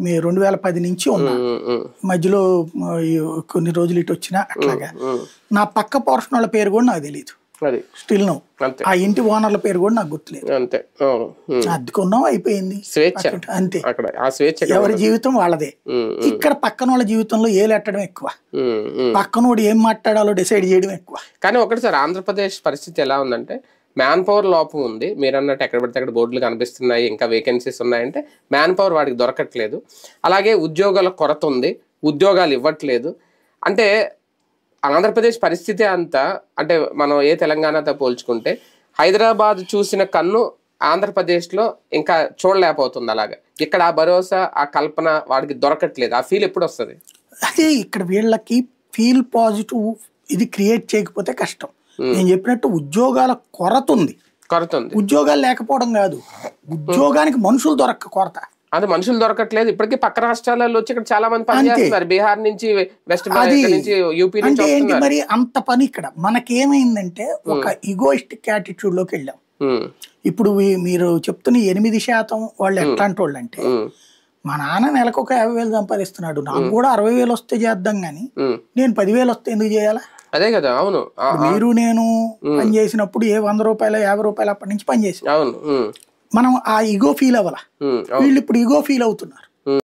మీ 2010 నుంచి ఉన్నా మధ్యలో కొన్ని రోజులు ఇటు వచ్చినా అట్లాగా నా పక్క పోర్షన్ వాళ్ళ పేరు కూడా నాకు తెలియదు స్టిల్ నో ఆ ఇంటి ఓనర్ల పేరు కూడా నాకు గుర్తులేదు అద్దుకున్నాం అయిపోయింది అంతే ఎవరి జీవితం వాళ్ళదే ఇక్కడ పక్కన వాళ్ళ జీవితంలో ఏలెట్టడం ఎక్కువ పక్కనోడు ఏం మాట్లాడాలో డిసైడ్ చేయడం ఎక్కువ కానీ ఒకటి సార్ ఆంధ్రప్రదేశ్ పరిస్థితి ఎలా ఉందంటే మ్యాన్ పవర్ లోపం ఉంది మీరు అన్నట్టు ఎక్కడ పడితే అక్కడ బోర్డులు కనిపిస్తున్నాయి ఇంకా వేకెన్సీస్ ఉన్నాయంటే మ్యాన్ పవర్ వాడికి దొరకట్లేదు అలాగే ఉద్యోగాల కొరత ఉంది ఉద్యోగాలు ఇవ్వట్లేదు అంటే ఆంధ్రప్రదేశ్ పరిస్థితి అంతా అంటే మనం ఏ తెలంగాణతో పోల్చుకుంటే హైదరాబాద్ చూసిన కన్ను ఆంధ్రప్రదేశ్లో ఇంకా చూడలేకపోతుంది అలాగా ఇక్కడ ఆ భరోసా ఆ కల్పన వాడికి దొరకట్లేదు ఆ ఫీల్ ఎప్పుడు వస్తుంది అదే ఇక్కడ వీళ్ళకి ఫీల్ పాజిటివ్ ఇది క్రియేట్ చేయకపోతే కష్టం నేను చెప్పినట్టు ఉద్యోగాల కొరత ఉంది ఉద్యోగాలు లేకపోవడం కాదు ఉద్యోగానికి మనుషులు దొరక్క కొరత అది మనుషులు దొరకట్లేదు ఇప్పటికీ పక్క రాష్ట్రాలలో వచ్చి ఇక్కడ చాలా మంది పనిచేస్తున్నారు బీహార్ నుంచి వెస్ట్ బెంగాల్ నుంచి యూపీ నుంచి ఏంటి మరి అంత పని ఇక్కడ మనకేమైందంటే ఒక ఈగోయిస్టిక్ యాటిట్యూడ్ లోకి వెళ్ళాం ఇప్పుడు మీరు చెప్తున్న 8% వాళ్ళు ఎట్లాంటి వాళ్ళు అంటే మా నాన్న నెలకు ఒక 50,000 సంపాదిస్తున్నాడు నాకు కూడా 60,000 వస్తే చేద్దాం గానీ నేను 10,000 వస్తే ఎందుకు చేయాలా అదే కదా అవును మీరు నేను పని చేసినప్పుడు ఏ 100 రూపాయలు 50 రూపాయలు అప్పటి నుంచి పని చేసి మనం ఆ ఈగో ఫీల్ అవ్వాల వీళ్ళు ఇప్పుడు ఈగో ఫీల్ అవుతున్నారు